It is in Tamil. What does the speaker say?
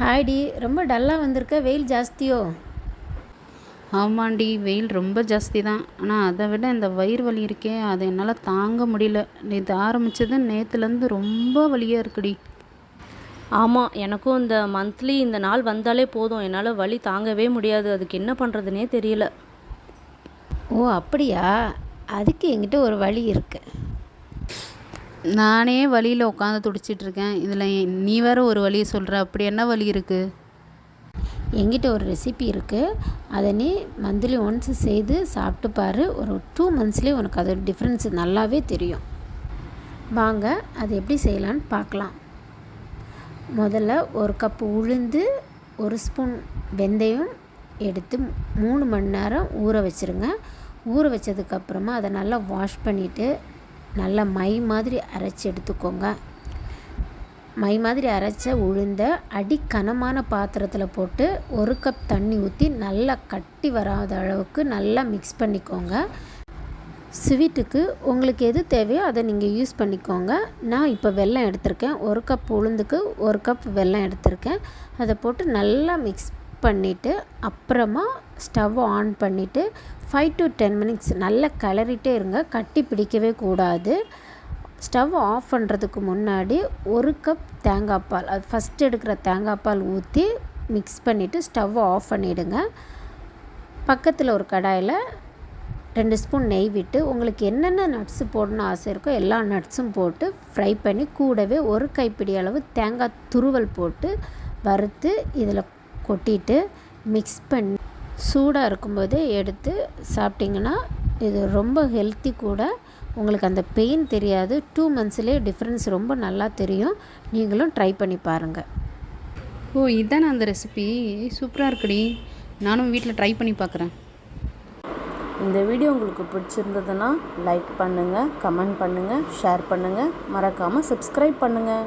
ஹாய்டி, ரொம்ப டல்லாக வந்திருக்க. வெயில் ஜாஸ்தியோ? ஆமாண்டி, வெயில் ரொம்ப ஜாஸ்தி தான். ஆனால் அதை விட இந்த வயிறு வலி இருக்கே, அதை என்னால் தாங்க முடியல. நேற்று ஆரம்பித்தது நேற்றுலேருந்து ரொம்ப வலியாக இருக்குடி. ஆமாம், எனக்கும் இந்த மந்த்லி இந்த நாள் வந்தாலே போதும், என்னால் வலி தாங்கவே முடியாது. அதுக்கு என்ன பண்ணுறதுனே தெரியல. ஓ அப்படியா? அதுக்கு என்கிட்ட ஒரு வழி இருக்குது. நானே வலியில் உட்காந்து துடிச்சிட்ருக்கேன். இதில் நீ வேறு ஒரு வழியை சொல்கிற. அப்படி என்ன வலி இருக்குது? என்கிட்ட ஒரு ரெசிபி இருக்குது. அதை நீ மந்த்லி ஒன்ஸ் செய்து சாப்பிட்டு பாரு. ஒரு 2 மந்த்ஸ்லேயே உனக்கு அது டிஃப்ரென்ஸ் நல்லாவே தெரியும். வாங்க அது எப்படி செய்யலான்னு பார்க்கலாம். முதல்ல ஒரு கப்பு உளுந்து, 1 ஸ்பூன் வெந்தயம் எடுத்து 3 மணி நேரம் ஊற வச்சுருங்க. ஊற வச்சதுக்கப்புறமா அதை நல்லா வாஷ் பண்ணிவிட்டு நல்லா மை மாதிரி அரைச்சி எடுத்துக்கோங்க. மை மாதிரி அரைச்ச உளுந்த அடிக்கனமான பாத்திரத்தில் போட்டு 1 கப் தண்ணி ஊற்றி நல்லா கட்டி வராத அளவுக்கு நல்லா மிக்ஸ் பண்ணிக்கோங்க. ஸ்வீட்டுக்கு உங்களுக்கு எது தேவையோ அதை நீங்கள் யூஸ் பண்ணிக்கோங்க. நான் இப்போ வெல்லம் எடுத்திருக்கேன். 1 கப் உளுந்துக்கு 1 கப் வெல்லம் எடுத்திருக்கேன். அதை போட்டு நல்லா மிக்ஸ் பண்ணிவிட்டு அப்புறமா ஸ்டவ் ஆன் பண்ணிவிட்டு 5 to 10 மினிட்ஸ் நல்லா கிளறிட்டே இருங்க. கட்டி பிடிக்கவே கூடாது. ஸ்டவ் ஆஃப் பண்ணுறதுக்கு முன்னாடி 1 கப் தேங்காய் பால், அது ஃபஸ்ட்டு எடுக்கிற தேங்காய் பால் ஊற்றி மிக்ஸ் பண்ணிவிட்டு ஸ்டவ் ஆஃப் பண்ணிவிடுங்க. பக்கத்தில் ஒரு கடாயில் 2 ஸ்பூன் நெய் விட்டு உங்களுக்கு என்னென்ன நட்ஸு போடணும்னு ஆசை இருக்கோ எல்லா நட்ஸும் போட்டு ஃப்ரை பண்ணி கூடவே 1 கைப்பிடி அளவு தேங்காய் துருவல் போட்டு வறுத்து இதில் கொட்டிட்டு மிக்ஸ் பண்ணி சூடாக இருக்கும்போதே எடுத்து சாப்பிட்டிங்கன்னா இது ரொம்ப ஹெல்த்தி கூட. உங்களுக்கு அந்த பெயின் தெரியாது. 2 மந்த்ஸ்லேயே டிஃப்ரென்ஸ் ரொம்ப நல்லா தெரியும். நீங்களும் ட்ரை பண்ணி பாருங்கள். ஓ, இதுதானே அந்த ரெசிபி? சூப்பராக இருக்குடி. நானும் வீட்டில் ட்ரை பண்ணி பார்க்குறேன். இந்த வீடியோ உங்களுக்கு பிடிச்சிருந்ததுன்னா லைக் பண்ணுங்கள், கமெண்ட் பண்ணுங்கள், ஷேர் பண்ணுங்கள், மறக்காமல் சப்ஸ்கிரைப் பண்ணுங்கள்.